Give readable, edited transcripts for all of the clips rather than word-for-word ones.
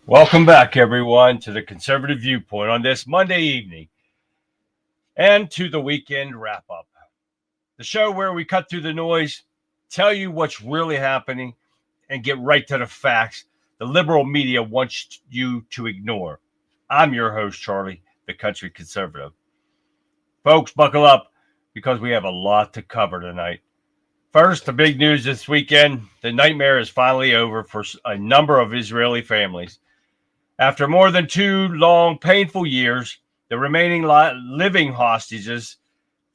Welcome back, everyone, to the Conservative Viewpoint on this Monday evening and to the weekend wrap up. The show where we cut through the noise, tell you what's really happening, and get right to the facts the liberal media wants you to ignore. I'm your host, Charlie, the Country Conservative. Folks, buckle up because we have a lot to cover tonight. First, the big news this weekend: the nightmare is finally over for a number of Israeli families. After more than 2 long, painful years, the remaining living hostages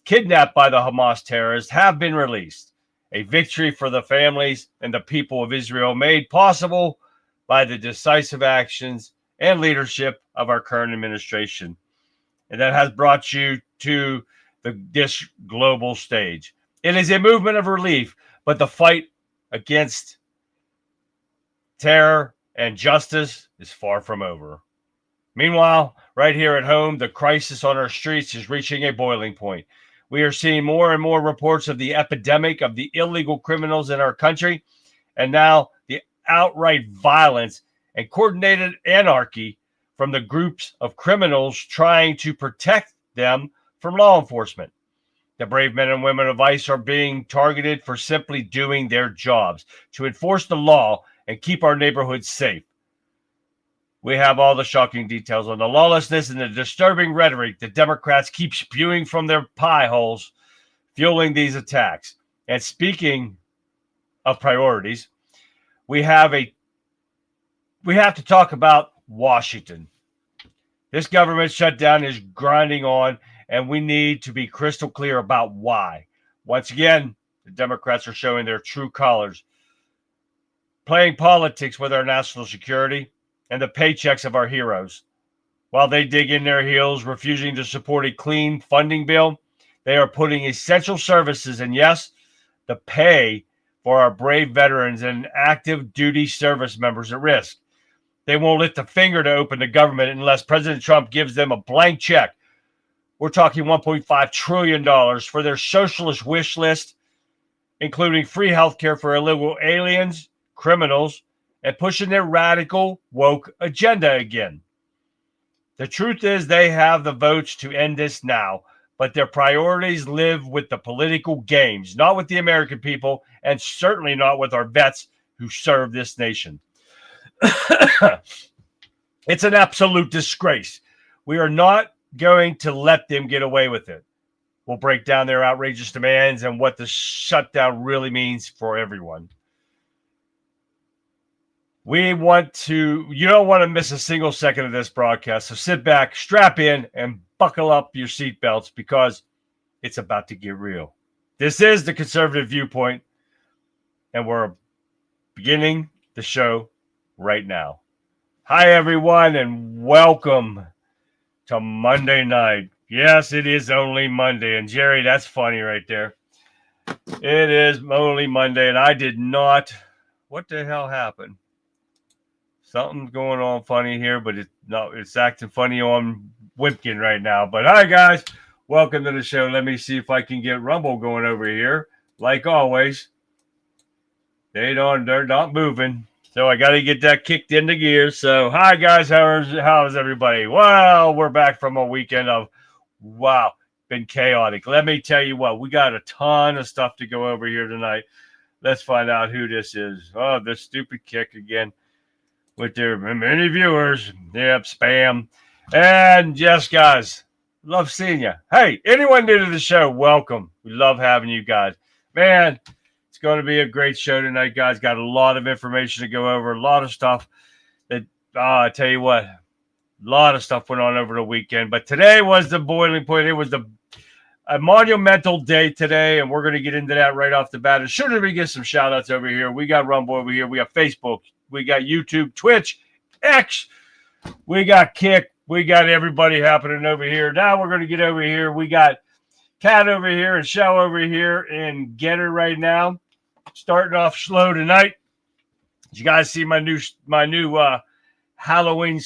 kidnapped by the Hamas terrorists have been released. A victory for the families and the people of Israel, made possible by the decisive actions and leadership of our current administration. And that has brought you to this global stage. It is a movement of relief, but the fight against terror and justice is far from over. Meanwhile, right here at home, the crisis on our streets is reaching a boiling point. We are seeing more and more reports of the epidemic of the illegal criminals in our country, and now the outright violence and coordinated anarchy from the groups of criminals trying to protect them from law enforcement. The brave men and women of ICE are being targeted for simply doing their jobs to enforce the law and keep our neighborhoods safe. We have all the shocking details on the lawlessness and the disturbing rhetoric the Democrats keep spewing from their pie holes, fueling these attacks. And speaking of priorities, we have to talk about Washington. This government shutdown is grinding on, and we need to be crystal clear about why. Once again, the Democrats are showing their true colors, playing politics with our national security and the paychecks of our heroes. While they dig in their heels, refusing to support a clean funding bill, they are putting essential services and, yes, the pay for our brave veterans and active duty service members at risk. They won't lift a finger to open the government unless President Trump gives them a blank check. We're talking $1.5 trillion for their socialist wish list, including free health care for illegal aliens, criminals, and pushing their radical woke agenda again. The truth is they have the votes to end this now, but their priorities live with the political games, not with the American people, and certainly not with our vets who serve this nation. It's an absolute disgrace. We are not going to let them get away with it. We'll break down their outrageous demands and what the shutdown really means for everyone. You don't want to miss a single second of this broadcast. So sit back, strap in, and buckle up your seatbelts because it's about to get real. This is the Conservative Viewpoint, and we're beginning the show right now. Hi, everyone, and welcome to Monday night. Yes, it is only Monday. And Jerry, that's funny right there. It is only Monday, and I did not. What the hell happened? Something's going on funny here, but it's acting funny on Wimpkin right now. But hi, guys. Welcome to the show. Let me see if I can get Rumble going over here. Like always, they're not moving. So I got to get that kicked into gear. So hi, guys. How's everybody? Well, we're back from a weekend of, wow, been chaotic. Let me tell you what, we got a ton of stuff to go over here tonight. Let's find out who this is. Oh, this stupid kick again. With their many viewers. Yep, spam. And yes, guys, love seeing you. Hey, anyone new to the show, welcome. We love having you guys. Man, it's going to be a great show tonight, guys. Got a lot of information to go over, a lot of stuff that, I tell you what, a lot of stuff went on over the weekend. But today was the boiling point. It was a monumental day today, and we're going to get into that right off the bat. As soon as we get some shout-outs over here, we got Rumble over here. We got Facebook. We got YouTube, Twitch, X. We got Kick. We got everybody happening over here. Now we're going to get over here. We got Cat over here and Shell over here and Getter right now. Starting off slow tonight. Did you guys see my new Halloween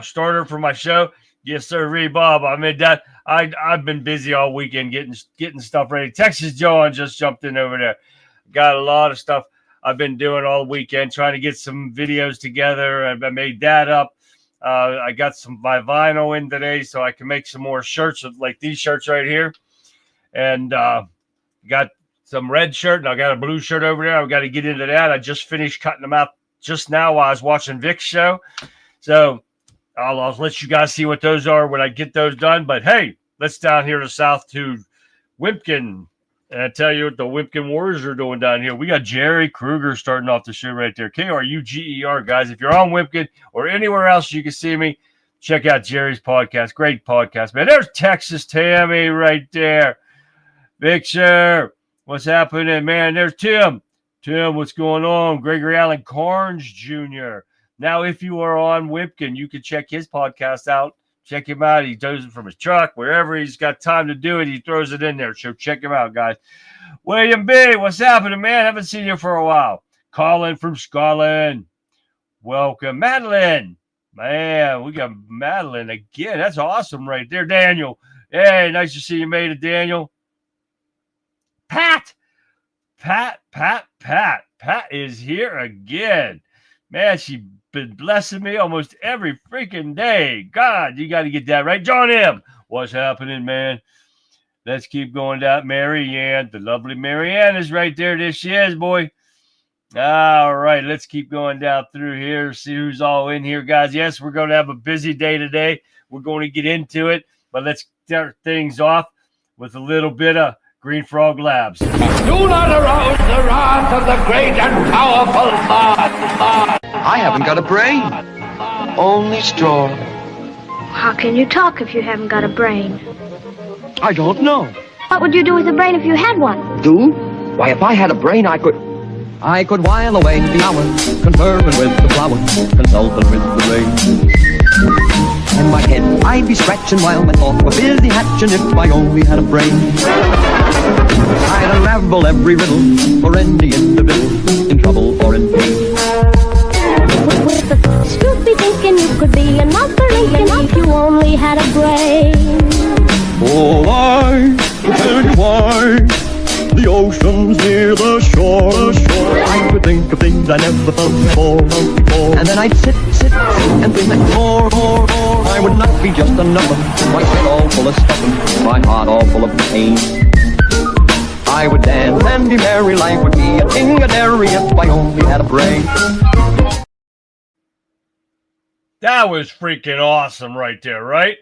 starter for my show? Yes, sir, Bob. I mean that. I've been busy all weekend getting stuff ready. Texas John just jumped in over there. Got a lot of stuff. I've been doing all weekend, trying to get some videos together. I made that up. I got my vinyl in today so I can make some more shirts like these shirts right here. And got some red shirt, and I got a blue shirt over there. I've got to get into that. I just finished cutting them out just now while I was watching Vic's show. So I'll let you guys see what those are when I get those done. But hey, let's down here to south to Wimpkin. And I tell you what the Wimpkin Warriors are doing down here. We got Jerry Kruger starting off the show right there. K-R-U-G-E-R, guys. If you're on Wimpkin or anywhere else you can see me, check out Jerry's podcast. Great podcast, man. There's Texas Tammy right there. Victor, what's happening, man? There's Tim. Tim, what's going on? Gregory Allen Carnes Jr. Now, if you are on Wimpkin, you can check his podcast out. Check him out. He does it from his truck. Wherever he's got time to do it, he throws it in there. So check him out, guys. William B., what's happening, man? Haven't seen you for a while. Colin from Scotland. Welcome. Madeline. Man, we got Madeline again. That's awesome right there. Daniel. Hey, nice to see you made it, Daniel. Pat is here again. Man, she's been blessing me almost every freaking day. God, you got to get that right. John M., what's happening, man? Let's keep going down. Mary Ann, the lovely Mary Ann is right there. There she is, boy. All right, let's keep going down through here, see who's all in here, guys. Yes, we're going to have a busy day today. We're going to get into it, but let's start things off with a little bit of Green Frog Labs. Do not arouse the wrath of the great and powerful God. I haven't got a brain, only straw. How can you talk if you haven't got a brain? I don't know. What would you do with a brain if you had one? Do? Why, if I had a brain, I could while away the hours, conferring with the flowers, consulting with the rain. In my head, I'd be scratching while my thoughts were busy hatching if I only had a brain. I'd unravel every riddle for any individual in trouble or in pain. With the scoop be thinking you could be another Lincoln if you only had a brain. Oh, I can tell you why. The ocean's near the shore. I could think of things I never felt before. And then I'd sit and think more. I would not be just another. My head all full of stuffing, my heart all full of pain. I would dance and be merry, life would be a ding-a-dairy if I only had a brain. That was freaking awesome right there, right?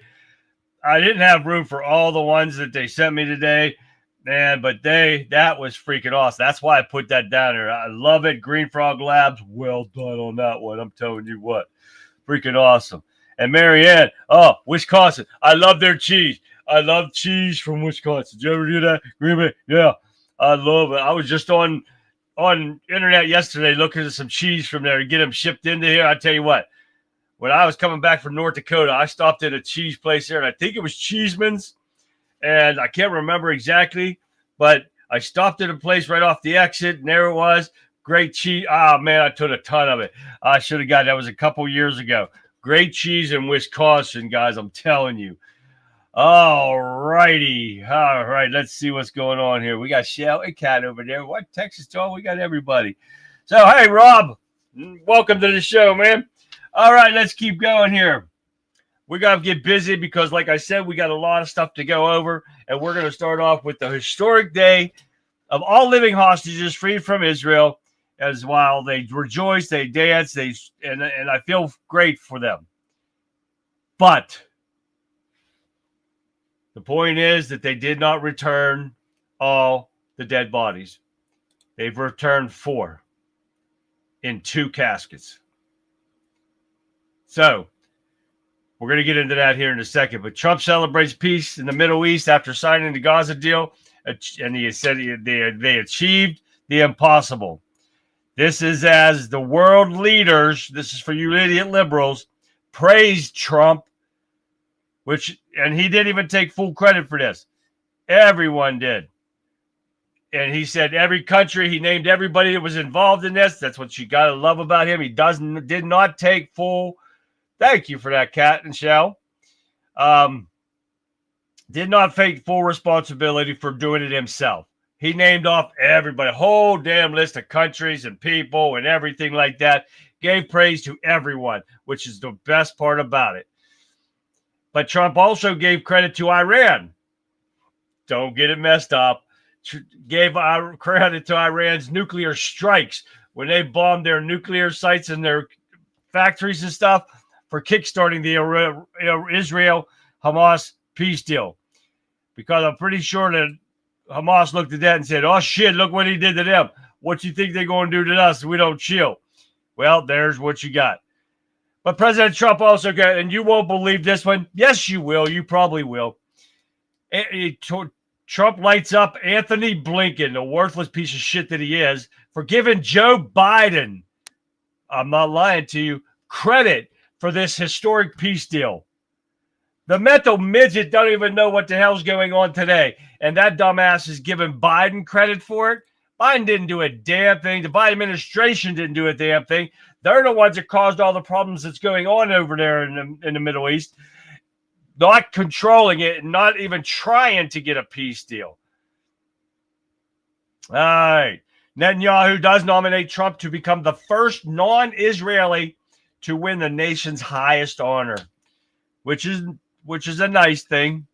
I didn't have room for all the ones that they sent me today. Man, but that was freaking awesome. That's why I put that down there. I love it. Green Frog Labs, well done on that one. I'm telling you what. Freaking awesome. And Marianne, Wisconsin. I love their cheese. I love cheese from Wisconsin. Did you ever do that? Green Bay? Yeah. I love it. I was just on internet yesterday looking at some cheese from there to get them shipped into here. I tell you what, when I was coming back from North Dakota, I stopped at a cheese place there, and I think it was Cheeseman's. And I can't remember exactly, but I stopped at a place right off the exit, and there it was. Great cheese. Oh, man, I took a ton of it. I should have got that. Was a couple years ago. Great cheese in Wisconsin, guys. I'm telling you. All righty. All right, let's see what's going on here. We got Shell and Cat over there. What Texas Talk? We got everybody. So, hey, Rob, welcome to the show, man. All right, let's keep going here. We got to get busy because, like I said, we got a lot of stuff to go over, and we're going to start off with the historic day of all living hostages freed from Israel. As while they rejoice, they dance, and I feel great for them. But the point is that they did not return all the dead bodies. They've returned 4 in 2 caskets. So we're going to get into that here in a second. But Trump celebrates peace in the Middle East after signing the Gaza deal, and he said they achieved the impossible. This is as the world leaders, this is for you idiot liberals, praised Trump, and he didn't even take full credit for this. Everyone did. And he said every country, he named everybody that was involved in this. That's what you got to love about him. He did not take full. Thank you for that, Cat and Shell. Did not take full responsibility for doing it himself. He named off everybody, a whole damn list of countries and people and everything like that. Gave praise to everyone, which is the best part about it. But Trump also gave credit to Iran. Don't get it messed up. Gave credit to Iran's nuclear strikes when they bombed their nuclear sites and their factories and stuff for kickstarting the Israel-Hamas peace deal. Because I'm pretty sure that Hamas looked at that and said, oh, shit, look what he did to them. What you think they're going to do to us if we don't chill? Well, there's what you got. But President Trump also got, and you won't believe this one. Yes, you will. You probably will. Trump lights up Anthony Blinken, the worthless piece of shit that he is, for giving Joe Biden, I'm not lying to you, credit for this historic peace deal. The mental midget don't even know what the hell's going on today. And that dumbass is giving Biden credit for it. Biden didn't do a damn thing. The Biden administration didn't do a damn thing. They're the ones that caused all the problems that's going on over there in the Middle East. Not controlling it and not even trying to get a peace deal. All right. Netanyahu does nominate Trump to become the first non-Israeli to win the nation's highest honor, which is a nice thing.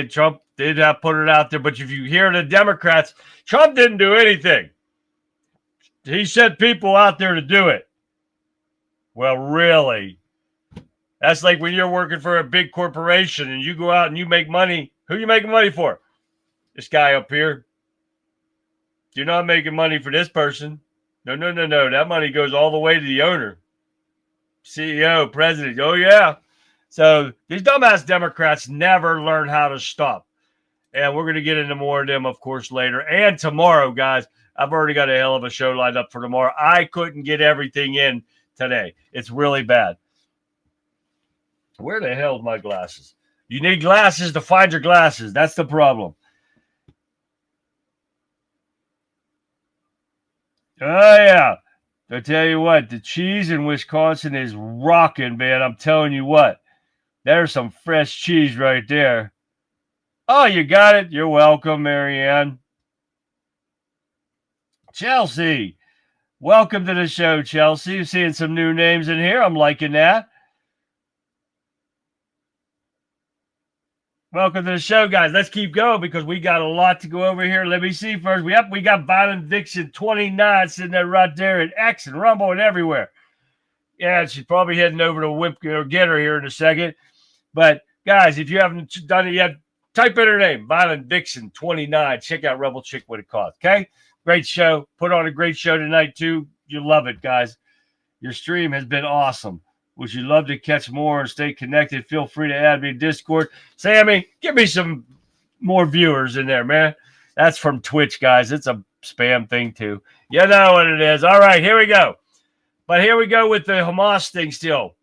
Trump did have put it out there, but if you hear the Democrats, Trump didn't do anything. He sent people out there to do it. Well, really? That's like when you're working for a big corporation and you go out and you make money. Who are you making money for? This guy up here. You're not making money for this person. No. That money goes all the way to the owner. CEO, president. Oh, yeah. So these dumbass Democrats never learn how to stop. And we're going to get into more of them, of course, later. And tomorrow, guys, I've already got a hell of a show lined up for tomorrow. I couldn't get everything in today. It's really bad. Where the hell are my glasses? You need glasses to find your glasses. That's the problem. Oh, yeah. I tell you what, the cheese in Wisconsin is rocking, man. I'm telling you what. There's some fresh cheese right there. Oh, you got it. You're welcome, Marianne. Chelsea. Welcome to the show, Chelsea. You're seeing some new names in here. I'm liking that. Welcome to the show, guys. Let's keep going because we got a lot to go over here. Let me see first. We got Benediction 29 sitting there right there at X and Rumble and everywhere. Yeah, she's probably heading over to Whip or get her here in a second. But, guys, if you haven't done it yet, type in her name, Benediction 29. Check out Rebel Chick what it costs, okay? Great show. Put on a great show tonight, too. You love it, guys. Your stream has been awesome. Would you love to catch more and stay connected? Feel free to add me to Discord. Sammy, give me some more viewers in there, man. That's from Twitch, guys. It's a spam thing, too. You know what it is. All right, here we go. But here we go with the Hamas thing still.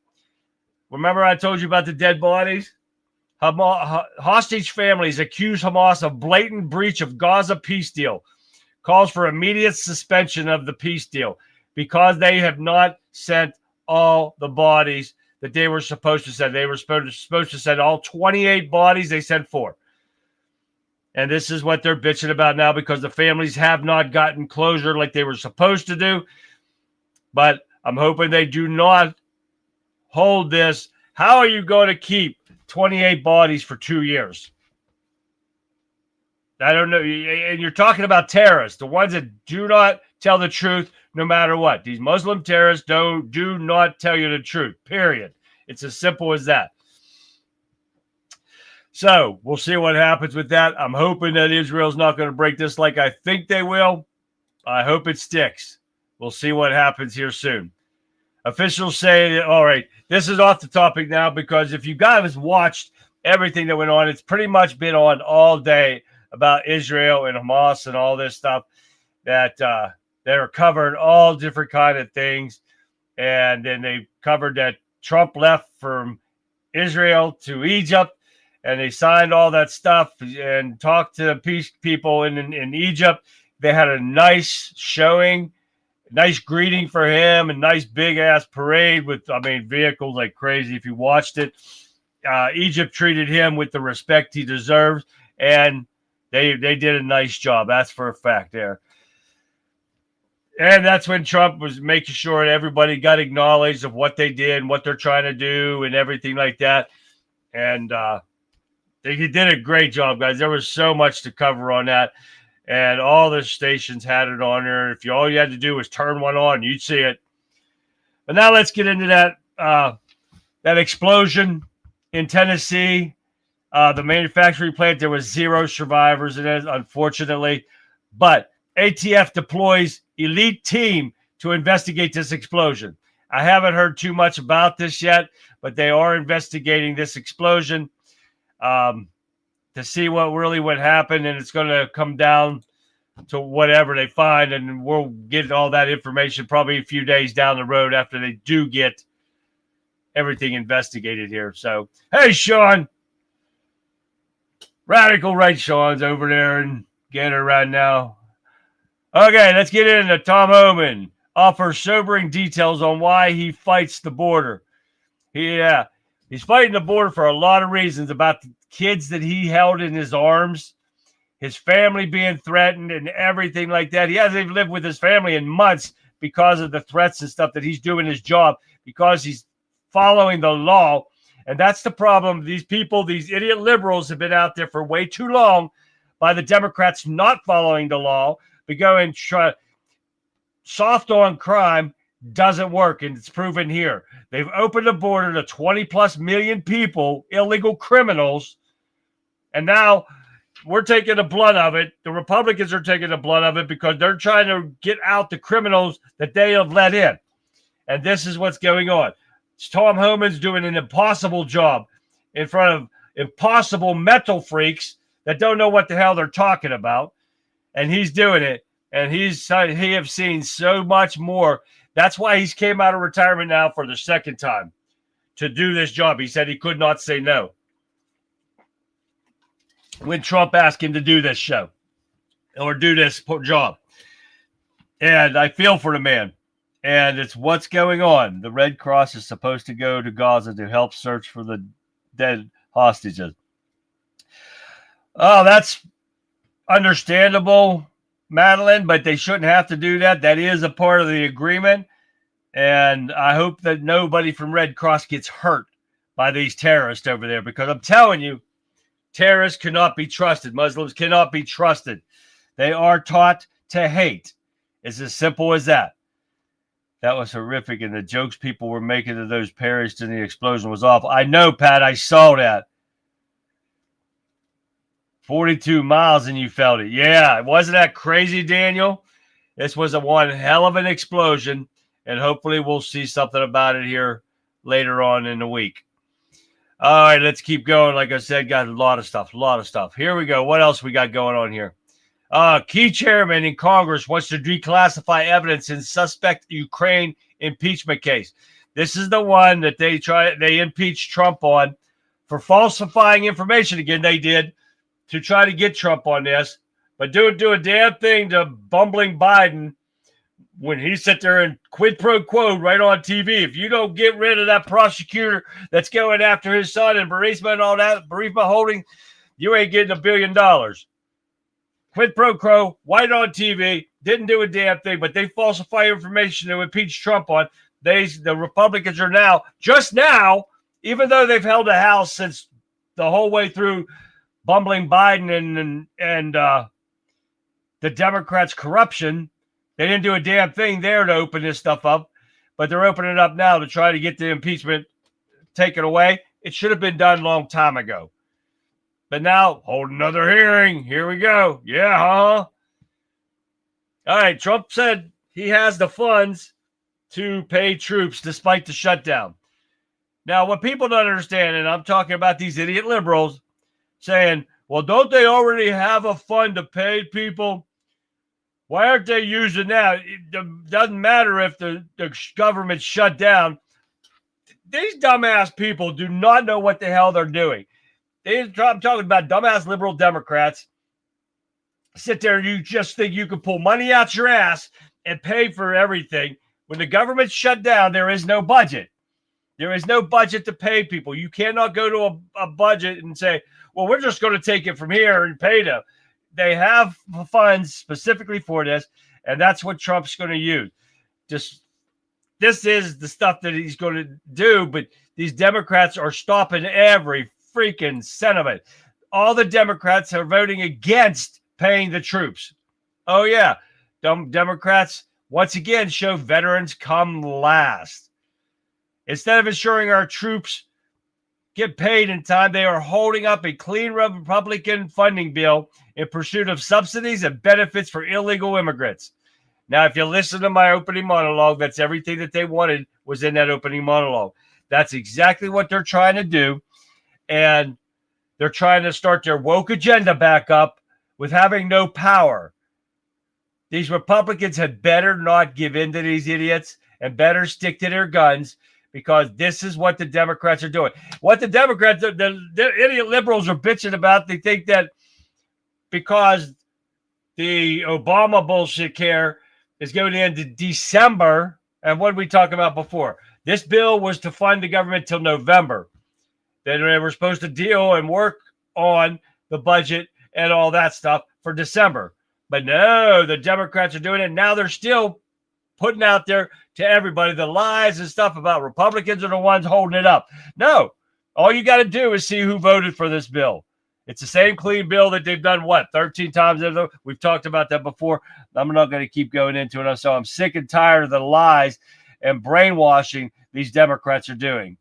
Remember I told you about the dead bodies? Hostage families accuse Hamas of blatant breach of Gaza peace deal. Calls for immediate suspension of the peace deal because they have not sent all the bodies that they were supposed to send. They were supposed to send all 28 bodies. They sent 4. And this is what they're bitching about now because the families have not gotten closure like they were supposed to do. But I'm hoping they do not hold this. How are you going to keep 28 bodies for 2 years? I don't know. And you're talking about terrorists, the ones that do not tell the truth no matter what. These Muslim terrorists do not tell you the truth, period. It's as simple as that. So we'll see what happens with that. I'm hoping that Israel's not going to break this like I think they will. I hope it sticks. We'll see what happens here soon. Officials say, all right, this is off the topic now because if you guys watched everything that went on, it's pretty much been on all day about Israel and Hamas and all this stuff that they're covering all different kind of things. And then they covered that Trump left from Israel to Egypt and they signed all that stuff and talked to peace people in Egypt. They had a nice showing, nice greeting for him, and nice big ass parade with, vehicles like crazy. If you watched it, Egypt treated him with the respect he deserves. And They did a nice job. That's for a fact there. And that's when Trump was making sure that everybody got acknowledged of what they did and what they're trying to do and everything like that. And he did a great job, guys. There was so much to cover on that. And all the stations had it on there. If all you had to do was turn one on, you'd see it. But now let's get into that explosion in Tennessee. The manufacturing plant, there was 0 survivors in it, unfortunately. But ATF deploys elite team to investigate this explosion. I haven't heard too much about this yet, but they are investigating this explosion to see what happened, and it's going to come down to whatever they find, and we'll get all that information probably a few days down the road after they do get everything investigated here. So, hey, Sean. Radical right Sean's over there and getting her right now. Okay, let's get into Tom Homan. Offers sobering details on why he fights the border. He's fighting the border for a lot of reasons, about the kids that he held in his arms, his family being threatened and everything like that. He hasn't even lived with his family in months because of the threats and stuff that he's doing his job, because he's following the law. And that's the problem. These people, these idiot liberals, have been out there for way too long by the Democrats not following the law. We go and try soft on crime doesn't work, and it's proven here. They've opened the border to 20+ million people, illegal criminals, and now we're taking the blunt of it. The Republicans are taking the blunt of it because they're trying to get out the criminals that they have let in. And this is what's going on. Tom Homan's doing an impossible job in front of impossible mental freaks that don't know what the hell they're talking about. And he's doing it. And he have seen so much more. That's why he's came out of retirement now for the second time to do this job. He said he could not say no when Trump asked him to do this show or do this job. And I feel for the man. And it's what's going on. The Red Cross is supposed to go to Gaza to help search for the dead hostages. Oh, that's understandable, Madeline, but they shouldn't have to do that. That is a part of the agreement. And I hope that nobody from Red Cross gets hurt by these terrorists over there, because I'm telling you, terrorists cannot be trusted. Muslims cannot be trusted. They are taught to hate. It's as simple as that. That was horrific, and the jokes people were making of those perished in the explosion was awful. I know, Pat. I saw that. 42 miles and you felt it. Yeah, wasn't that crazy, Daniel? This was one hell of an explosion, and hopefully we'll see something about it here later on in the week. All right, let's keep going. Like I said, got a lot of stuff. Here we go. What else we got going on here? Key chairman in Congress wants to declassify evidence in suspect Ukraine impeachment case. This is the one that they impeached Trump on for falsifying information. Again, they did to try to get Trump on this, but do a damn thing to bumbling Biden when he sat there and quid pro quo right on TV. If you don't get rid of that prosecutor that's going after his son and Burisma and all that, Burisma Holding, you ain't getting $1 billion. Quid pro quo, white on TV, didn't do a damn thing, but they falsify information to impeach Trump on. The Republicans are just now, even though they've held the House since the whole way through bumbling Biden and the Democrats' corruption, they didn't do a damn thing there to open this stuff up, but they're opening it up now to try to get the impeachment taken away. It should have been done a long time ago. But now, hold another hearing. Here we go. Yeah, huh? All right, Trump said he has the funds to pay troops despite the shutdown. Now, what people don't understand, and I'm talking about these idiot liberals saying, well, don't they already have a fund to pay people? Why aren't they using that? It doesn't matter if the government's shut down. These dumbass people do not know what the hell they're doing. I'm talking about dumbass liberal Democrats. Sit there and you just think you can pull money out your ass and pay for everything. When the government's shut down, there is no budget. There is no budget to pay people. You cannot go to a budget and say, well, we're just going to take it from here and pay them. they have funds specifically for this, and that's what Trump's going to use. This is the stuff that he's going to do, but these Democrats are stopping every freaking cent of it. All the Democrats are voting against paying the troops. Oh, yeah. Democrats, once again, show veterans come last. Instead of ensuring our troops get paid in time, they are holding up a clean Republican funding bill in pursuit of subsidies and benefits for illegal immigrants. Now, if you listen to my opening monologue, that's everything that they wanted was in that opening monologue. That's exactly what they're trying to do. And they're trying to start their woke agenda back up with having no power. These Republicans had better not give in to these idiots and better stick to their guns, because this is what the Democrats are doing. What the Democrats, the idiot liberals are bitching about, they think that because the Obama bullshit care is going to end in December, and what did we talk about before? This bill was to fund the government till November. Then they were supposed to deal and work on the budget and all that stuff for December. But no, the Democrats are doing it. Now they're still putting out there to everybody the lies and stuff about Republicans are the ones holding it up. No, all you got to do is see who voted for this bill. It's the same clean bill that they've done, 13 times? We've talked about that before. I'm not going to keep going into it. So I'm sick and tired of the lies and brainwashing these Democrats are doing.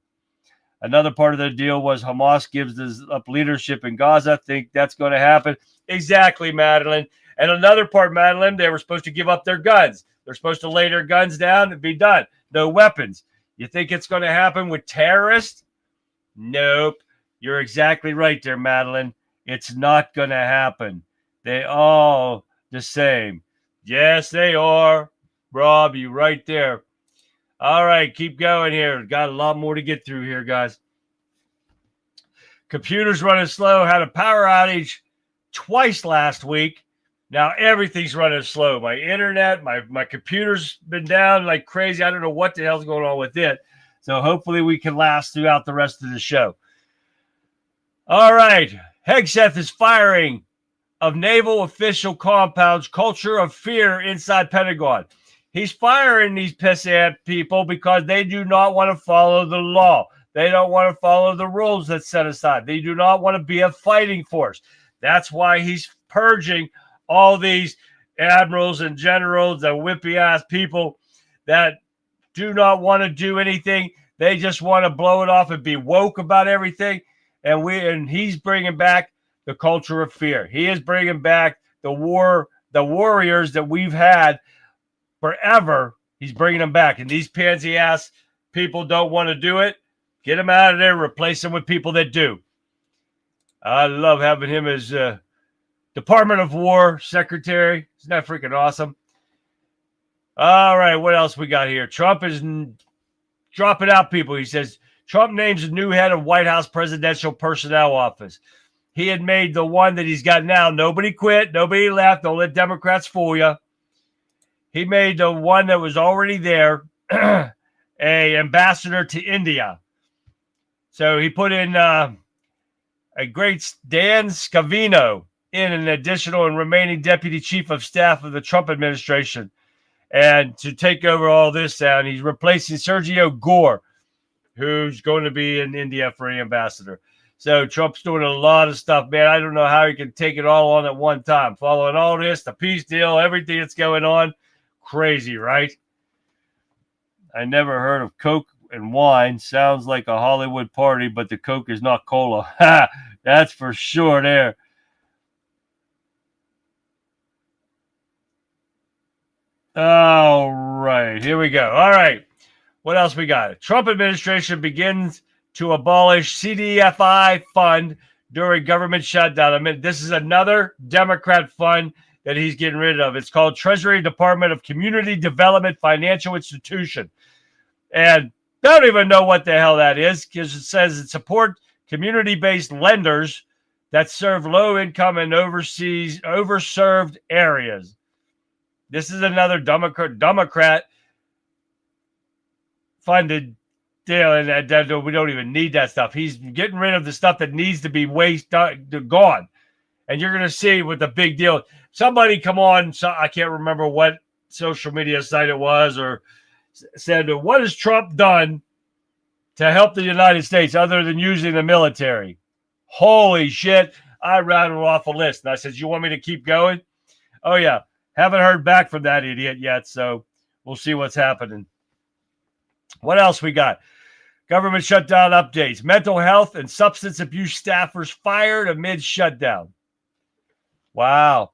Another part of the deal was Hamas gives up leadership in Gaza. Think that's going to happen? Exactly, Madeline. And another part, Madeline, they were supposed to give up their guns. They're supposed to lay their guns down and be done. No weapons. You think it's going to happen with terrorists? Nope. You're exactly right there, Madeline. It's not going to happen. They all the same. Yes, they are. Rob, you right there. All right, keep going here. Got a lot more to get through here, guys. Computers running slow. Had a power outage twice last week. Now everything's running slow. My internet, my computer's been down like crazy. I don't know what the hell's going on with it. So hopefully we can last throughout the rest of the show. All right. Hegseth is firing of naval official compounds, culture of fear inside Pentagon. He's firing these pissant people because they do not want to follow the law. They don't want to follow the rules that's set aside. They do not want to be a fighting force. That's why he's purging all these admirals and generals, the whippy-ass people that do not want to do anything. They just want to blow it off and be woke about everything. And he's bringing back the culture of fear. He is bringing back the warriors that we've had forever. He's bringing them back. And these pansy-ass people don't want to do it. Get them out of there. Replace them with people that do. I love having him as Department of War Secretary. Isn't that freaking awesome? All right, what else we got here? Trump is dropping out people. He says Trump names a new head of White House Presidential Personnel Office. He had made the one that he's got now. Nobody quit. Nobody left. Don't let Democrats fool you. He made the one that was already there, a ambassador to India. So he put in a great Dan Scavino in an additional and remaining deputy chief of staff of the Trump administration. And to take over all this down, he's replacing Sergio Gore, who's going to be in India for an ambassador. So Trump's doing a lot of stuff, man. I don't know how he can take it all on at one time. Following all this, the peace deal, everything that's going on. Crazy, right? I never heard of Coke and wine. Sounds like a Hollywood party, but the Coke is not cola. Ha! That's for sure there. All right, here we go. All right, what else we got? Trump administration begins to abolish CDFI fund during government shutdown. I mean, this is another Democrat fund that he's getting rid of. It's called Treasury Department of Community Development Financial Institution. And I don't even know what the hell that is, because it says it supports community-based lenders that serve low-income and overserved areas. This is another Democrat-funded deal, and we don't even need that stuff. He's getting rid of the stuff that needs to be gone. And you're going to see what the big deal. Somebody come on, so I can't remember what social media site it was, or said, what has Trump done to help the United States other than using the military? Holy shit. I rattled off a list. And I said, you want me to keep going? Oh, yeah. Haven't heard back from that idiot yet, so we'll see what's happening. What else we got? Government shutdown updates. Mental health and substance abuse staffers fired amid shutdown. Wow.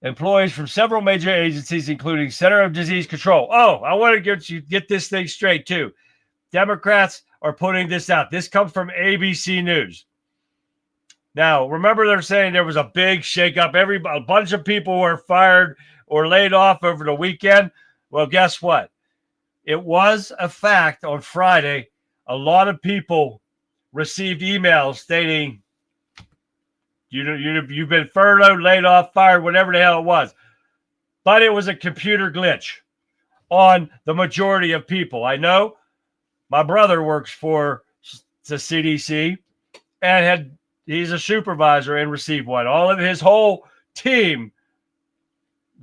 Employees from several major agencies, including Center of Disease Control. Oh, I want to get this thing straight, too. Democrats are putting this out. This comes from ABC News. Now, remember they're saying there was a big shakeup. A bunch of people were fired or laid off over the weekend. Well, guess what? It was a fact on Friday. A lot of people received emails stating, you've been furloughed, laid off, fired, whatever the hell it was. But it was a computer glitch on the majority of people. I know my brother works for the CDC and he's a supervisor and received one. All of his whole team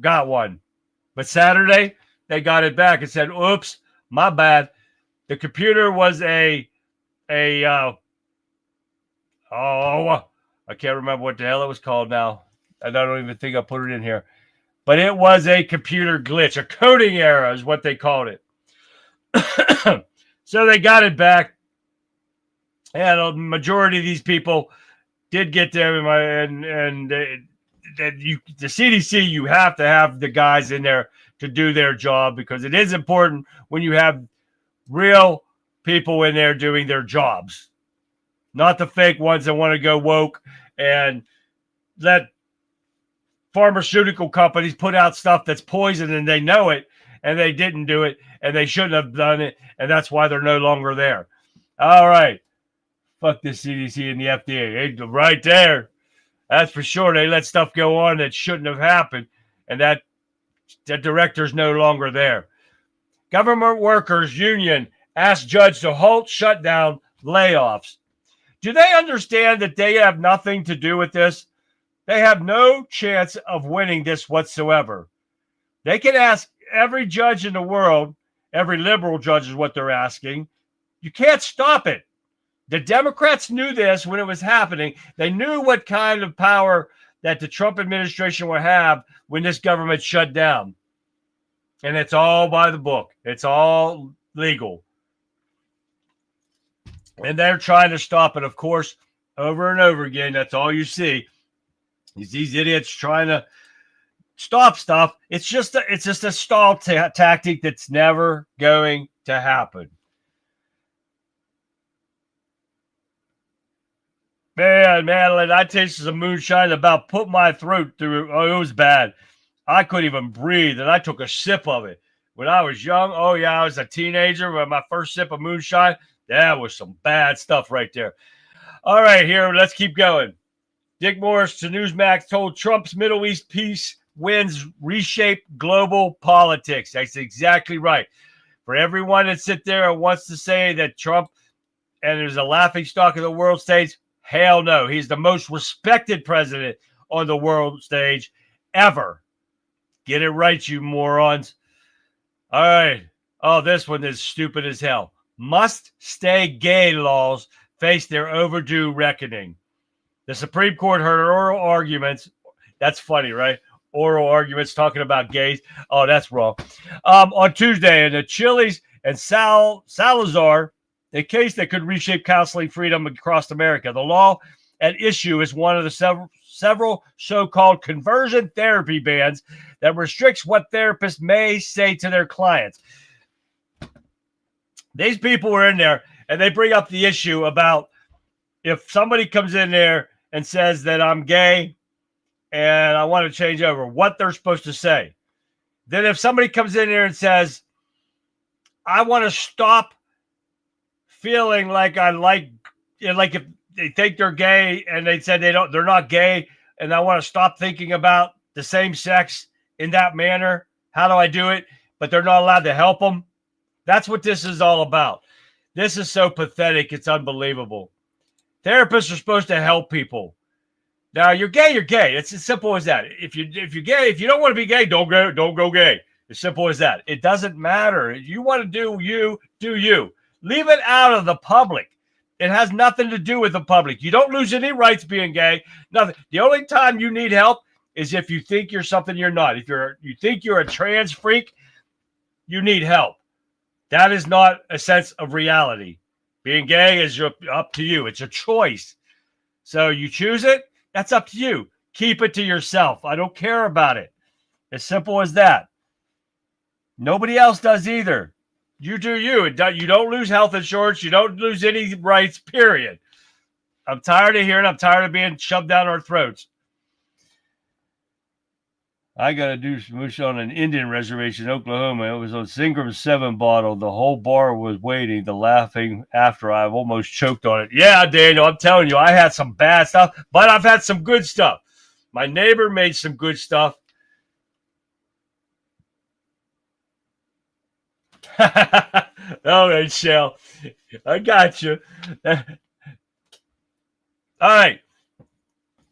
got one. But Saturday, they got it back and said, oops, my bad. The computer was I can't remember what the hell it was called now. I don't even think I put it in here. But it was a computer glitch. A coding error is what they called it. So they got it back. And a majority of these people did get there. And the CDC, you have to have the guys in there to do their job, because it is important when you have real people in there doing their jobs, not the fake ones that want to go woke and let pharmaceutical companies put out stuff that's poison and they know it and they didn't do it and they shouldn't have done it, and that's why they're no longer there. All right. Fuck the CDC and the FDA. They, right there. That's for sure. They let stuff go on that shouldn't have happened, and that director's no longer there. Government workers union asked judge to halt shutdown layoffs. Do they understand that they have nothing to do with this? They have no chance of winning this whatsoever. They can ask every judge in the world, every liberal judge is what they're asking. You can't stop it. The Democrats knew this when it was happening. They knew what kind of power that the Trump administration would have when this government shut down. And it's all by the book. It's all legal. And they're trying to stop it, of course, over and over again. That's all you see is these idiots trying to stop stuff. It's just a stall tactic that's never going to happen. Man, Madeline, I tasted some moonshine about put my throat through. Oh, it was bad. I couldn't even breathe, and I took a sip of it when I was young. Oh, yeah, I was a teenager. When my first sip of moonshine, that was some bad stuff right there. All right, here, let's keep going. Dick Morris to Newsmax told Trump's Middle East peace wins reshape global politics. That's exactly right. For everyone that sit there and wants to say that Trump and is a laughingstock of the world stage, hell no. He's the most respected president on the world stage ever. Get it right, you morons. All right. Oh, this one is stupid as hell. Must stay gay laws face their overdue reckoning. The Supreme Court heard oral arguments. That's funny, right? Oral arguments talking about gays. Oh, that's wrong. On Tuesday, in the Chiles and Salazar, a case that could reshape counseling freedom across America. The law at issue is one of the several so-called conversion therapy bans that restricts what therapists may say to their clients. These people were in there, and they bring up the issue about if somebody comes in there and says that I'm gay and I want to change over, what they're supposed to say. Then if somebody comes in there and says, I want to stop feeling like I like if they think they're gay and they said they're not gay, and I want to stop thinking about the same sex in that manner. How do I do it? But they're not allowed to help them. That's what this is all about. This is so pathetic. It's unbelievable. Therapists are supposed to help people. Now you're gay, you're gay. It's as simple as that. If you're gay, if you don't want to be gay, don't go gay. As simple as that. It doesn't matter. If you want to do you, do you. Leave it out of the public. It has nothing to do with the public. You don't lose any rights being gay. Nothing. The only time you need help is if you think you're something you're not. If you think you're a trans freak, you need help. That is not a sense of reality. Being gay is up to you. It's a choice. So you choose it. That's up to you. Keep it to yourself. I don't care about it. As simple as that. Nobody else does either. You do you. You don't lose health insurance. You don't lose any rights, period. I'm tired of hearing. I'm tired of being shoved down our throats. I got to do some moosh on an Indian reservation in Oklahoma. It was on Singram 7 bottle. The whole bar was waiting, the laughing after. I've almost choked on it. Yeah, Daniel, I'm telling you, I had some bad stuff, but I've had some good stuff. My neighbor made some good stuff. All right, Shell. I got you. All right.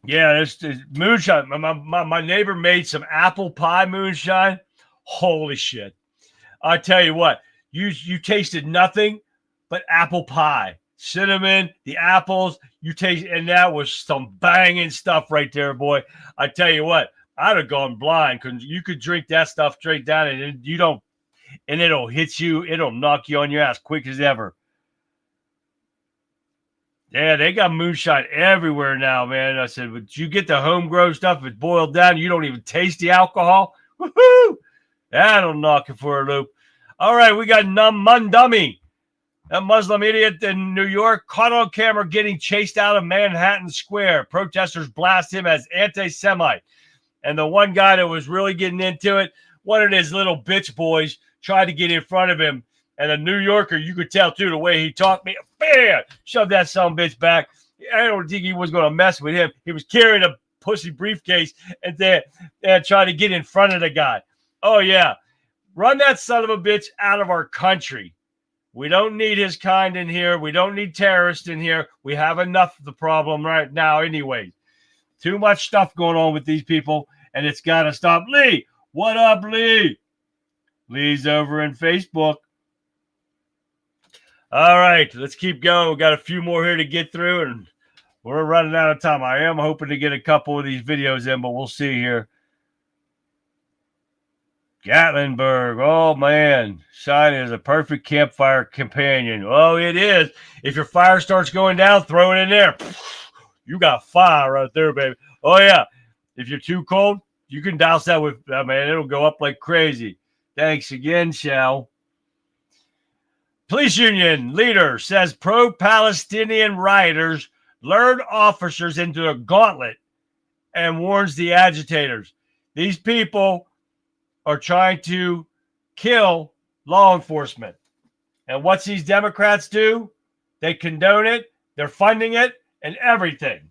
Yeah, there's moonshine. My neighbor made some apple pie moonshine. Holy shit. I tell you what, you tasted nothing but apple pie. Cinnamon, the apples, you taste, and that was some banging stuff right there, boy. I tell you what, I'd have gone blind because you could drink that stuff straight down and you don't, and it'll hit you, it'll knock you on your ass quick as ever. Yeah, they got moonshine everywhere now, man. I said, but you get the homegrown stuff, it's boiled down, you don't even taste the alcohol. Woohoo! That'll knock you for a loop. All right, we got Mundummy, a Muslim idiot in New York, caught on camera getting chased out of Manhattan Square. Protesters blast him as anti-Semite. And the one guy that was really getting into it, one of his little bitch boys tried to get in front of him. And a New Yorker, you could tell, too, the way he talked, me, bam, shoved that son of a bitch back. I don't think he was going to mess with him. He was carrying a pussy briefcase and then trying to get in front of the guy. Oh, yeah. Run that son of a bitch out of our country. We don't need his kind in here. We don't need terrorists in here. We have enough of the problem right now anyway. Too much stuff going on with these people, and it's got to stop. Lee, what up, Lee? Lee's over in Facebook. All right, let's keep going. We've got a few more here to get through, and we're running out of time. I am hoping to get a couple of these videos in, but we'll see here. Gatlinburg, oh, man. Shine is a perfect campfire companion. Oh, it is. If your fire starts going down, throw it in there. You got fire right there, baby. Oh, yeah. If you're too cold, you can douse that with, man, it'll go up like crazy. Thanks again, Shell. Police union leader says pro-Palestinian rioters lured officers into a gauntlet and warns the agitators. These people are trying to kill law enforcement. And what's these Democrats do? They condone it, they're funding it, and everything.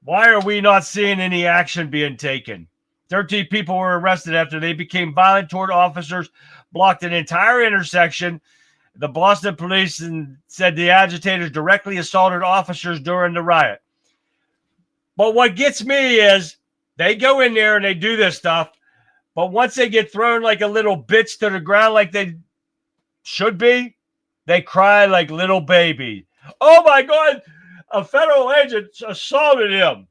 Why are we not seeing any action being taken? 13 people were arrested after they became violent toward officers, blocked an entire intersection. The Boston police said the agitators directly assaulted officers during the riot. But what gets me is they go in there and they do this stuff, but once they get thrown like a little bitch to the ground like they should be, they cry like little babies. Oh, my God, a federal agent assaulted him.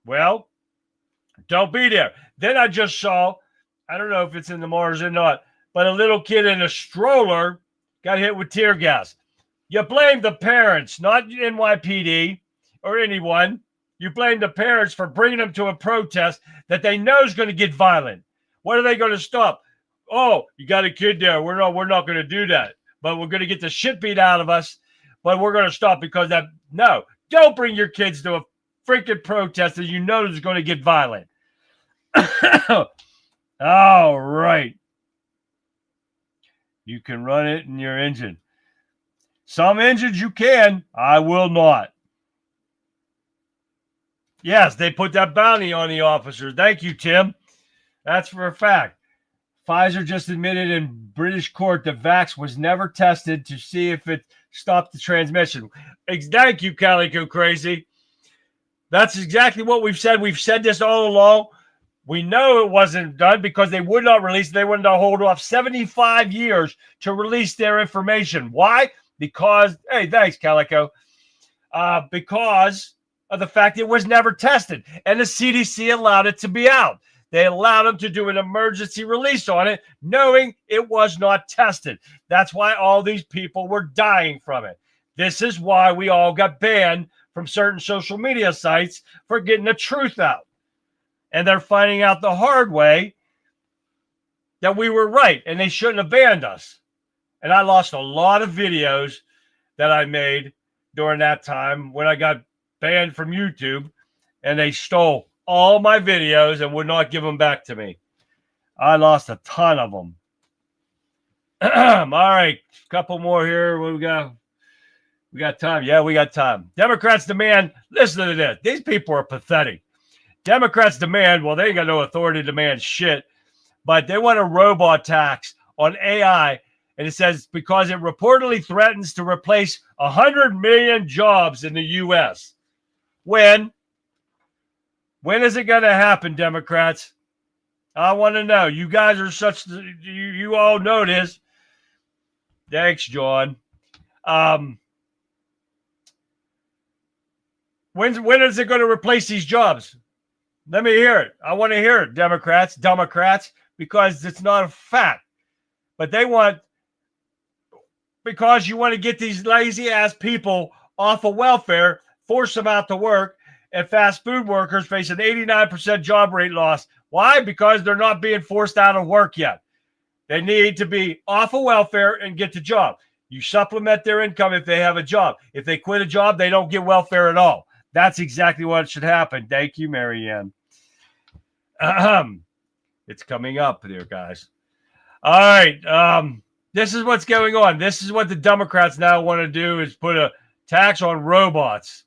Well, don't be there. Then I just saw, I don't know if it's in the Mars or not, but a little kid in a stroller got hit with tear gas. You blame the parents, not NYPD or anyone. You blame the parents for bringing them to a protest that they know is going to get violent. What are they going to stop? Oh, you got a kid there. We're not going to do that. But we're going to get the shit beat out of us. But we're going to stop because that. No, don't bring your kids to a freaking protest that you know is going to get violent. All right. You can run it in your engine. Some engines you can. I will not. Yes, they put that bounty on the officers. Thank you, Tim. That's for a fact. Pfizer just admitted in British court that Vax was never tested to see if it stopped the transmission. Thank you, Calico Crazy. That's exactly what we've said. We've said this all along. We know it wasn't done because they would not release. They wanted to hold off 75 years to release their information. Why? Because, hey, thanks, Calico. Because of the fact it was never tested. And the CDC allowed it to be out. They allowed them to do an emergency release on it, knowing it was not tested. That's why all these people were dying from it. This is why we all got banned from certain social media sites for getting the truth out. And they're finding out the hard way that we were right, and they shouldn't have banned us. And I lost a lot of videos that I made during that time when I got banned from YouTube, and they stole all my videos and would not give them back to me. I lost a ton of them. All right, a couple more here. What we got? We got time. Yeah, we got time. Democrats demand, listen to this. These people are pathetic. Democrats demand, well, they ain't got no authority to demand shit, but they want a robot tax on AI. And it says because it reportedly threatens to replace 100 million jobs in the U.S. When is it going to happen, Democrats? I want to know. You guys are such, you all know this. Thanks, John. When is it going to replace these jobs? Let me hear it. I want to hear it, Democrats, because it's not a fact. But they want, because you want to get these lazy ass people off of welfare, force them out to work, and fast food workers face an 89% job rate loss. Why? Because they're not being forced out of work yet. They need to be off of welfare and get the job. You supplement their income if they have a job. If they quit a job, they don't get welfare at all. That's exactly what should happen. Thank you, Marianne. It's coming up there, guys. All right. This is what's going on. This is what the Democrats now want to do is put a tax on robots.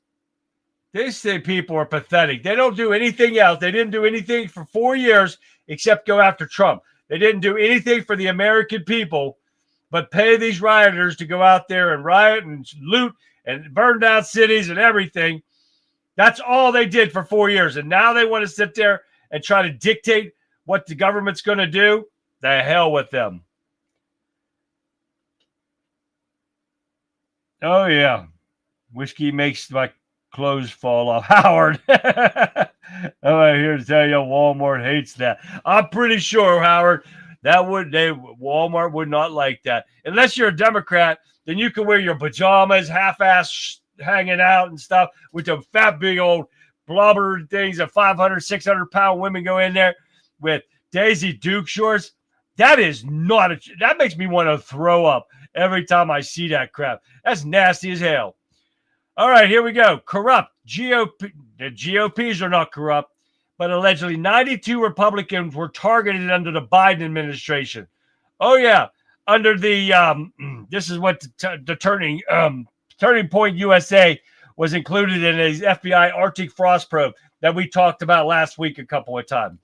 These people are pathetic. They don't do anything else. They didn't do anything for 4 years except go after Trump. They didn't do anything for the American people but pay these rioters to go out there and riot and loot and burn down cities and everything. That's all they did for 4 years. And now they want to sit there and try to dictate what the government's going to do. The hell with them. Oh, yeah. Whiskey makes my clothes fall off. Howard. I'm here to tell you Walmart hates that. I'm pretty sure, Howard, Walmart would not like that. Unless you're a Democrat, then you can wear your pajamas, half-ass hanging out and stuff with the fat, big old blubber things of 500, 600-pound women go in there with Daisy Duke shorts. That is not that makes me want to throw up every time I see that crap. That's nasty as hell. All right, here we go. Corrupt. GOP. The GOPs are not corrupt, but allegedly 92 Republicans were targeted under the Biden administration. Oh, yeah. Under the, this is what the Turning Point USA was included in a FBI Arctic Frost probe that we talked about last week a couple of times.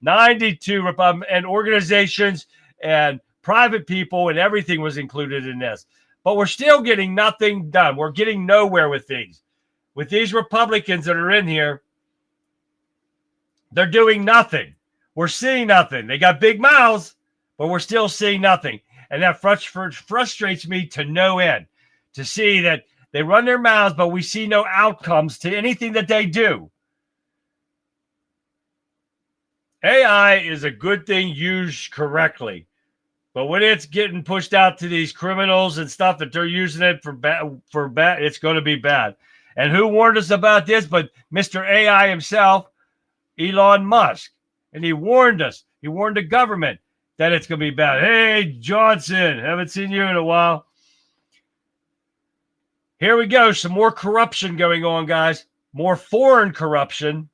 92 and organizations and private people and everything was included in this. But we're still getting nothing done. We're getting nowhere with these. With these Republicans that are in here, they're doing nothing. We're seeing nothing. They got big mouths, but we're still seeing nothing. And that frustrates me to no end to see that they run their mouths, but we see no outcomes to anything that they do. AI is a good thing used correctly. But when it's getting pushed out to these criminals and stuff that they're using it for bad, it's going to be bad. And who warned us about this but Mr. AI himself, Elon Musk? And he warned us. He warned the government that it's going to be bad. Hey, Johnson, haven't seen you in a while. Here we go. Some more corruption going on, guys. More foreign corruption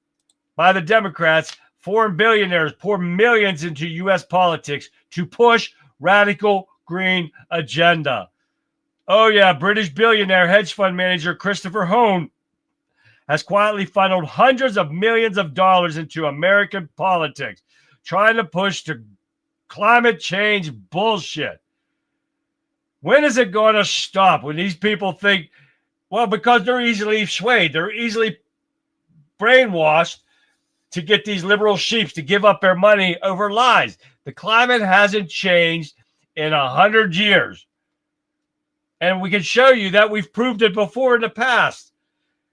by the Democrats. Foreign billionaires pour millions into U.S. politics to push radical green agenda. Oh, yeah. British billionaire hedge fund manager Christopher Hone has quietly funneled hundreds of millions of dollars into American politics, trying to push the climate change bullshit. When is it going to stop? When these people think, well, because they're easily swayed, they're easily brainwashed to get these liberal sheeps to give up their money over lies. The climate hasn't changed in 100 years. And we can show you that we've proved it before in the past.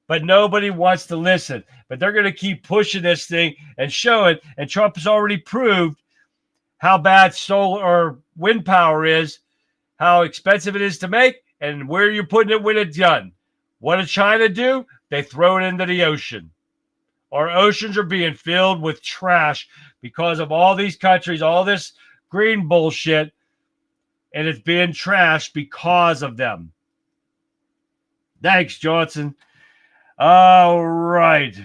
But nobody wants to listen. But they're going to keep pushing this thing and show it. And Trump has already proved how bad solar or wind power is, how expensive it is to make, and where you're putting it when it's done. What does China do? They throw it into the ocean. Our oceans are being filled with trash because of all these countries, all this green bullshit, and it's being trashed because of them. Thanks, Johnson. All right.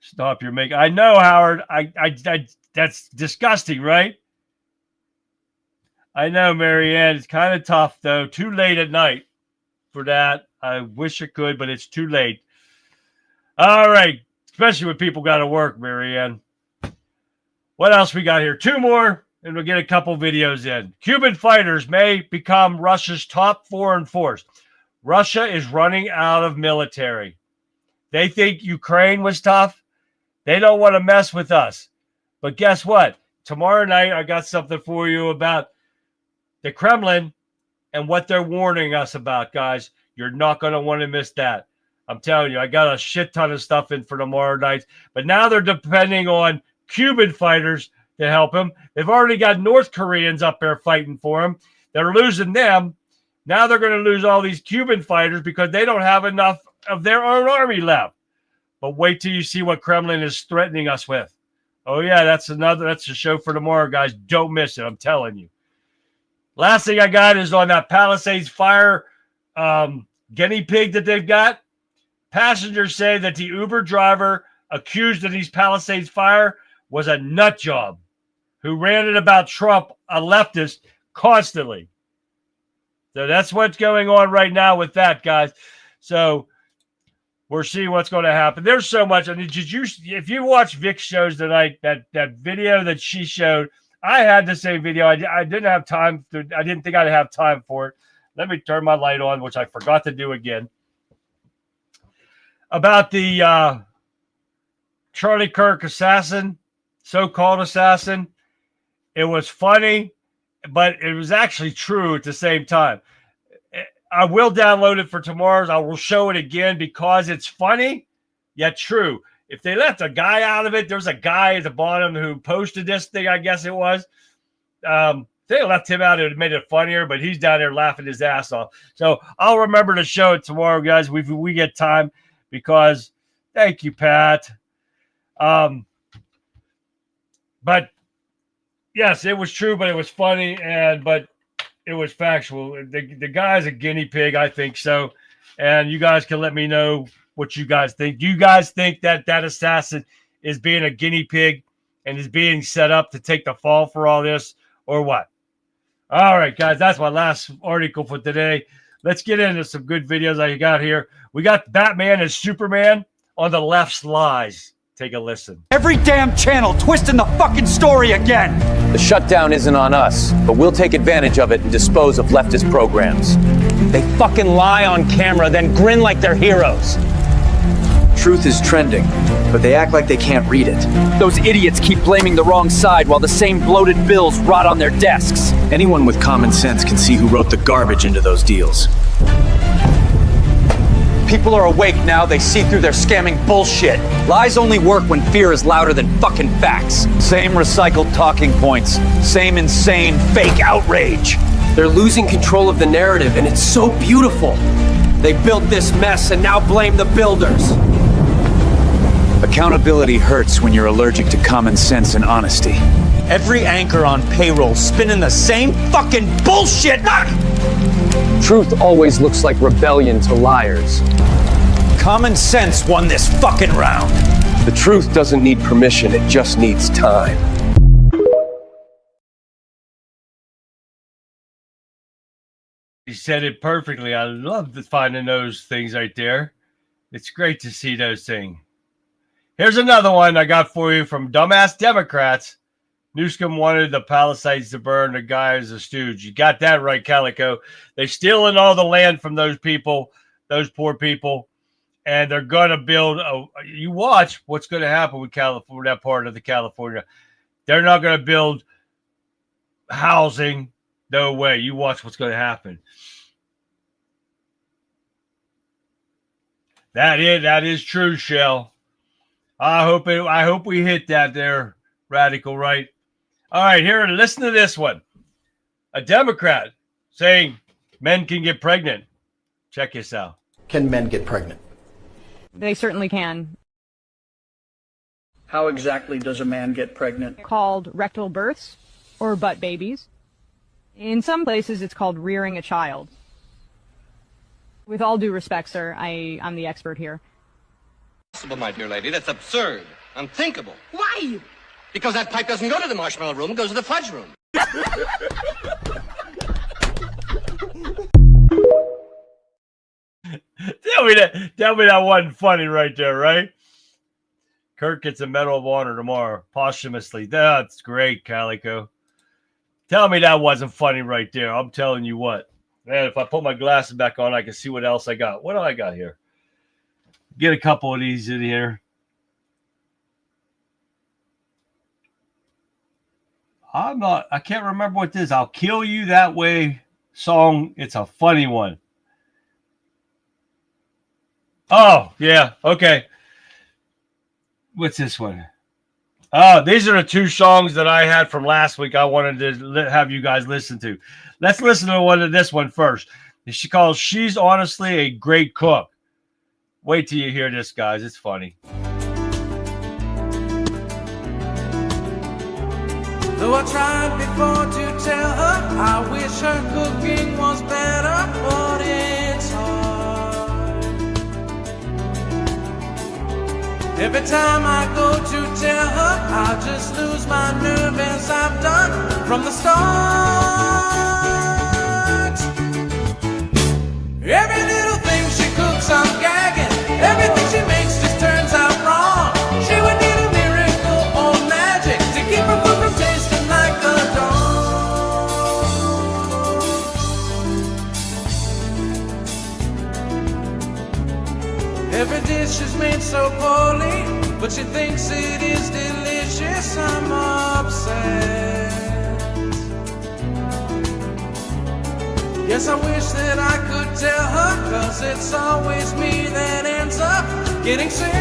Stop your make. I know, Howard. I that's disgusting, right? I know, Marianne. It's kind of tough, though. Too late at night for that. I wish it could, but it's too late. All right. Especially when people got to work, Marianne. What else we got here? 2 more, and we'll get a couple videos in. Cuban fighters may become Russia's top foreign force. Russia is running out of military. They think Ukraine was tough. They don't want to mess with us. But guess what? Tomorrow night, I got something for you about the Kremlin and what they're warning us about, guys. You're not going to want to miss that. I'm telling you, I got a shit ton of stuff in for tomorrow night. But now they're depending on Cuban fighters to help them. They've already got North Koreans up there fighting for them. They're losing them. Now they're going to lose all these Cuban fighters because they don't have enough of their own army left. But wait till you see what Kremlin is threatening us with. Oh, yeah, that's a show for tomorrow, guys. Don't miss it. I'm telling you. Last thing I got is on that Palisades fire guinea pig that they've got. Passengers say that the Uber driver accused of these Palisades fire was a nut job who ranted about Trump, a leftist, constantly. So that's what's going on right now with that, guys. So we're seeing what's going to happen. There's so much. I mean, if you watch Vic's shows tonight, that video that she showed, I had the same video. I didn't have time. I didn't think I'd have time for it. Let me turn my light on, which I forgot to do again. About the Charlie Kirk assassin, so-called assassin. It was funny, but it was actually true at the same time. I will download it for tomorrow's. I will show it again because it's funny, yet true. If they left a guy out of it, there's a guy at the bottom who posted this thing, I guess it was. They left him out. It made it funnier, but he's down there laughing his ass off. So I'll remember to show it tomorrow, guys. We get time because thank you, Pat. But yes, it was true, but it was funny, but it was factual. The guy's a guinea pig, I think so. And you guys can let me know what you guys think. Do you guys think that assassin is being a guinea pig and is being set up to take the fall for all this, or what? All right, guys, that's my last article for today. Let's get into some good videos I got here. We got Batman and Superman on the left's lies. Take a listen. Every damn channel twisting the fucking story again. The shutdown isn't on us, but we'll take advantage of it and dispose of leftist programs. They fucking lie on camera, then grin like they're heroes. Truth is trending, but they act like they can't read it. Those idiots keep blaming the wrong side while the same bloated bills rot on their desks. Anyone with common sense can see who wrote the garbage into those deals. People are awake now, they see through their scamming bullshit. Lies only work when fear is louder than fucking facts. Same recycled talking points, same insane fake outrage. They're losing control of the narrative, and it's so beautiful. They built this mess and now blame the builders. Accountability hurts when you're allergic to common sense and honesty. Every anchor on payroll spinning the same fucking bullshit. Truth always looks like rebellion to liars. Common sense won this fucking round. The truth doesn't need permission, it just needs time. He said it perfectly. I love finding those things right there. It's great to see those things. Here's another one I got for you from dumbass Democrats. Newsom wanted the Palisades to burn. The guy is a stooge. You got that right, Calico. They're stealing all the land from those people, those poor people. and they're going to build you watch what's going to happen with California, that part of the California. They're not going to build housing. No way. You watch what's going to happen. That is true, Shell. I hope we hit that there, Radical Right. All right, here, listen to this one. A Democrat saying men can get pregnant. Check this out. Can men get pregnant? They certainly can. How exactly does a man get pregnant? Called rectal births or butt babies. In some places, it's called rearing a child. With all due respect, sir, I'm the expert here. Impossible, my dear lady. That's absurd. Unthinkable. Why? Because that pipe doesn't go to the marshmallow room, it goes to the fudge room. Tell me that wasn't funny right there, right? Kirk gets a Medal of Honor tomorrow, posthumously. That's great, Calico. Tell me that wasn't funny right there. I'm telling you what. Man, if I put my glasses back on, I can see what else I got. What do I got here? Get a couple of these in here. I can't remember what this is. I'll Kill You That Way song. It's a funny one. Oh, yeah. Okay. What's this one? Oh, these are the two songs that I had from last week I wanted to have you guys listen to. Let's listen to this one first. She calls She's Honestly a Great Cook. Wait till you hear this, guys. It's funny. Though I tried before to tell her I wish her cooking was better, but it's hard. Every time I go to tell her, I just lose my nerve as I've done from the start. Every little thing she cooks, I'm gagging. Everything she makes just turns out wrong. She would need a miracle or magic to keep her food from tasting like a dog. Every dish is made so poorly, but she thinks it is delicious. I'm upset. Yes, I wish that I could tell her, 'cause it's always me that ends up getting sick.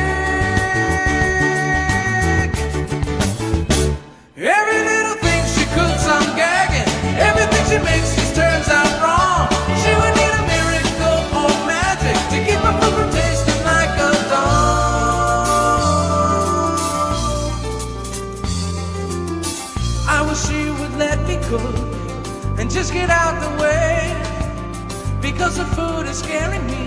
Every little thing she cooks, I'm gagging. Everything she makes just turns out wrong. She would need a miracle or magic to keep her food from tasting like a dog. I wish she would let me cook and just get out the way, because the food is scaring me.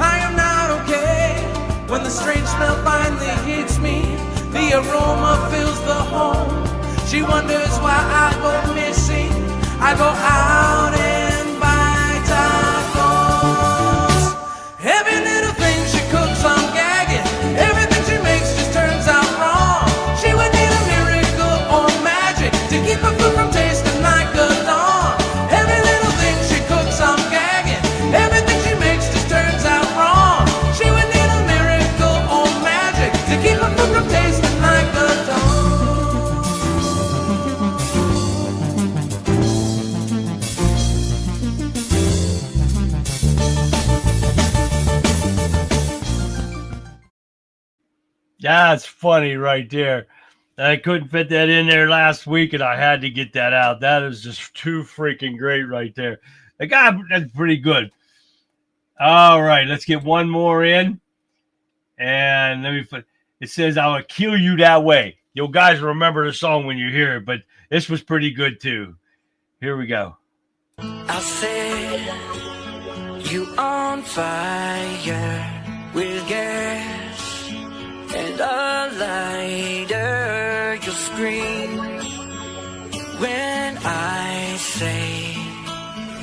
I am not okay when the strange smell finally hits me. The aroma fills the home. She wonders why I go missing. I go out and buy tacos. Every little thing she cooks, I'm gagging. Everything she makes just turns out wrong. She would need a miracle or magic to keep her food from tasting like a dog. Every little thing she cooks, I'm gagging. Everything she makes just turns out wrong. She would need a miracle or magic to keep her food from tasting like a dog. That's funny right there. I couldn't fit that in there last week, and I had to get that out. That is just too freaking great right there. The guy, that's pretty good. All right, let's get one more in. And it says, I will kill you that way. You guys remember the song when you hear it, but this was pretty good too. Here we go. I said, you on fire with gas and a lighter, you'll scream when I say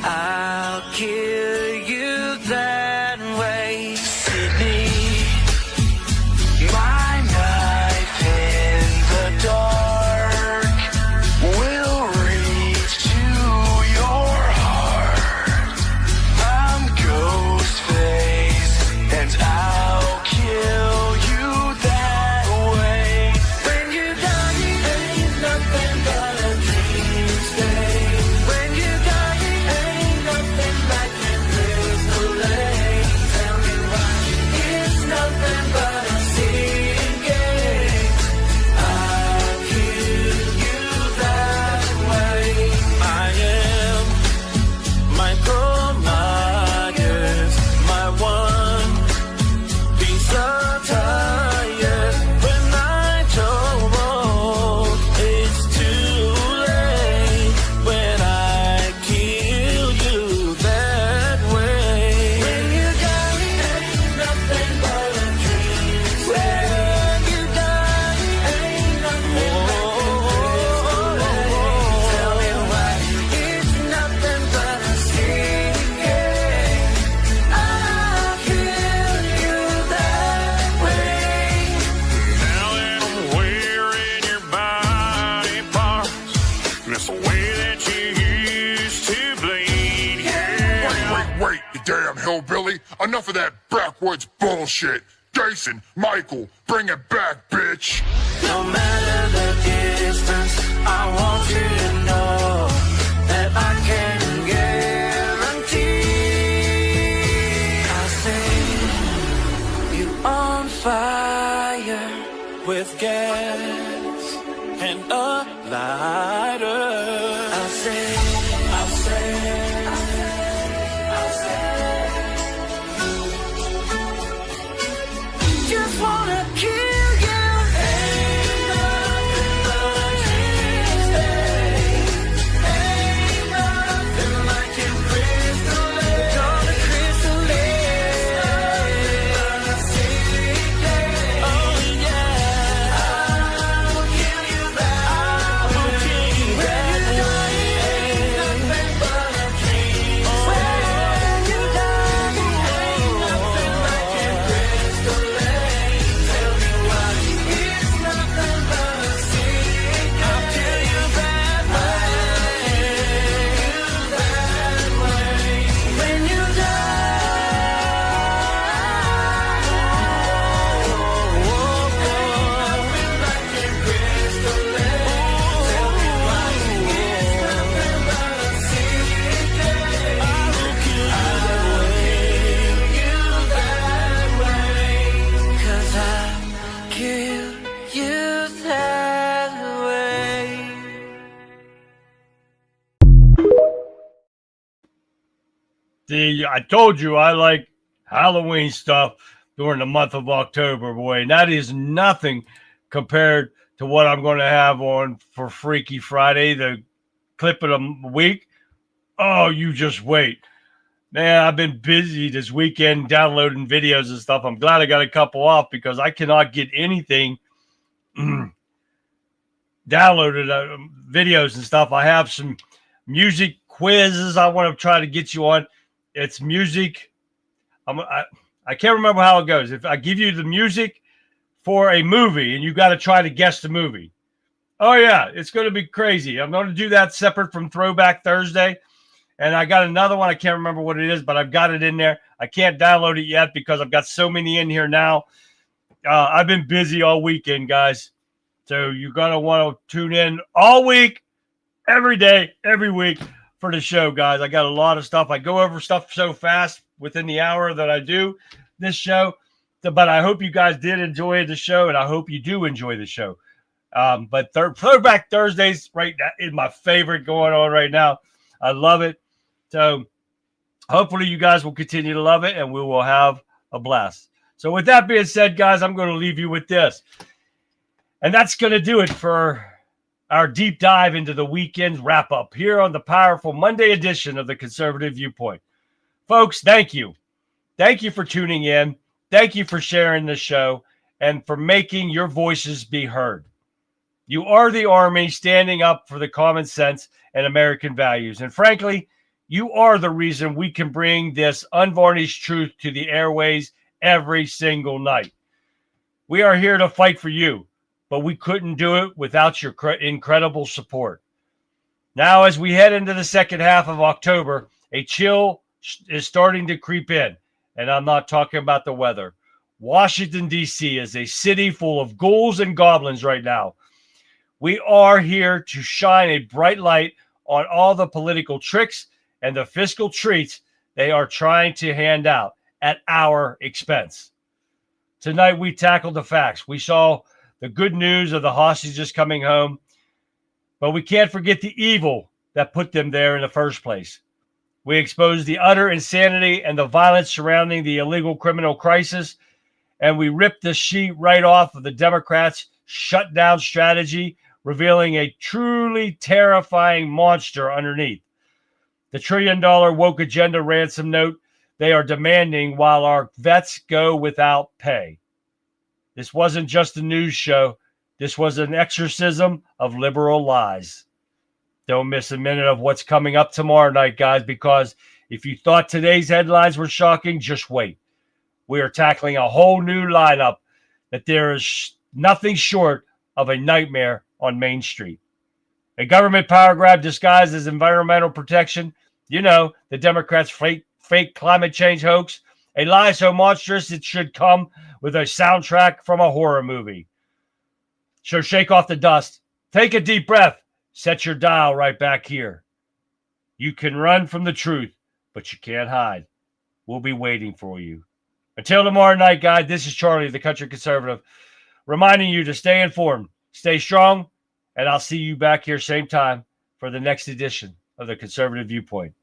I'll kill you that way. Sydney, my knife in the dark will reach to your heart. I'm Ghostface and I It's the way that you used to bleed. Yeah. Wait, you damn hillbilly. Enough of that backwoods bullshit. Jason, Michael, bring it back, bitch. No matter the distance, I want you to know that I can guarantee I'll set you on fire with gas and a lighter. I'll say just wanna kill you. Ain't nothing but Tuesday. Ain't nothing like your crystal lake. Gonna crystal lake. Oh yeah. I will kill you that way. When you die, ain't nothing but a dream. When you die, ain't nothing like your crystal lake. See, I told you I like Halloween stuff during the month of October, boy. And that is nothing compared to what I'm going to have on for Freaky Friday, the clip of the week. Oh, you just wait. Man, I've been busy this weekend downloading videos and stuff. I'm glad I got a couple off because I cannot get anything downloaded, videos and stuff. I have some music quizzes I want to try to get you on. It's music. I can't remember how it goes. If I give you the music for a movie and you got to try to guess the movie. Oh, yeah, it's going to be crazy. I'm going to do that separate from Throwback Thursday. And I got another one. I can't remember what it is, but I've got it in there. I can't download it yet because I've got so many in here now. I've been busy all weekend, guys. So you're going to want to tune in all week, every day, every week for the show, guys. I got a lot of stuff. I go over stuff so fast within the hour that I do this show. But I hope you guys did enjoy the show, and I hope you do enjoy the show. But Throwback Thursdays right now is my favorite going on right now. I love it. So hopefully you guys will continue to love it, and we will have a blast. So with that being said, guys, I'm going to leave you with this. And that's going to do it for our deep dive into the weekend's wrap-up here on the powerful Monday edition of the Conservative Viewpoint. Folks, thank you. Thank you for tuning in. Thank you for sharing the show and for making your voices be heard. You are the army standing up for the common sense and American values. And frankly, you are the reason we can bring this unvarnished truth to the airways every single night. We are here to fight for you, but we couldn't do it without your incredible support. Now, as we head into the second half of October, a chill is starting to creep in, and I'm not talking about the weather. Washington, D.C. is a city full of ghouls and goblins right now. We are here to shine a bright light on all the political tricks and the fiscal treats they are trying to hand out at our expense. Tonight, we tackled the facts. We saw the good news of the hostages coming home, but we can't forget the evil that put them there in the first place. We exposed the utter insanity and the violence surrounding the illegal criminal crisis, and we ripped the sheet right off of the Democrats' shutdown strategy, revealing a truly terrifying monster underneath. The $1 trillion woke agenda ransom note they are demanding while our vets go without pay. This wasn't just a news show. This was an exorcism of liberal lies. Don't miss a minute of what's coming up tomorrow night, guys, because if you thought today's headlines were shocking, just wait. We are tackling a whole new lineup that there is nothing short of a nightmare on Main Street. A government power grab disguised as environmental protection. You know, the Democrats' fake climate change hoax. A lie so monstrous it should come with a soundtrack from a horror movie. So shake off the dust. Take a deep breath. Set your dial right back here. You can run from the truth, but you can't hide. We'll be waiting for you. Until tomorrow night, guys, this is Charlie, the Country Conservative, reminding you to stay informed, stay strong, and I'll see you back here same time for the next edition of the Conservative Viewpoint.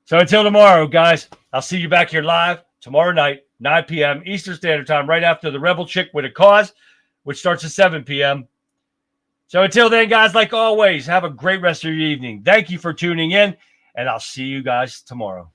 So until tomorrow, guys, I'll see you back here live tomorrow night, 9 p.m. Eastern Standard Time, right after the Rebel Chick with a Cause, which starts at 7 p.m. So until then, guys, like always, have a great rest of your evening. Thank you for tuning in, and I'll see you guys tomorrow.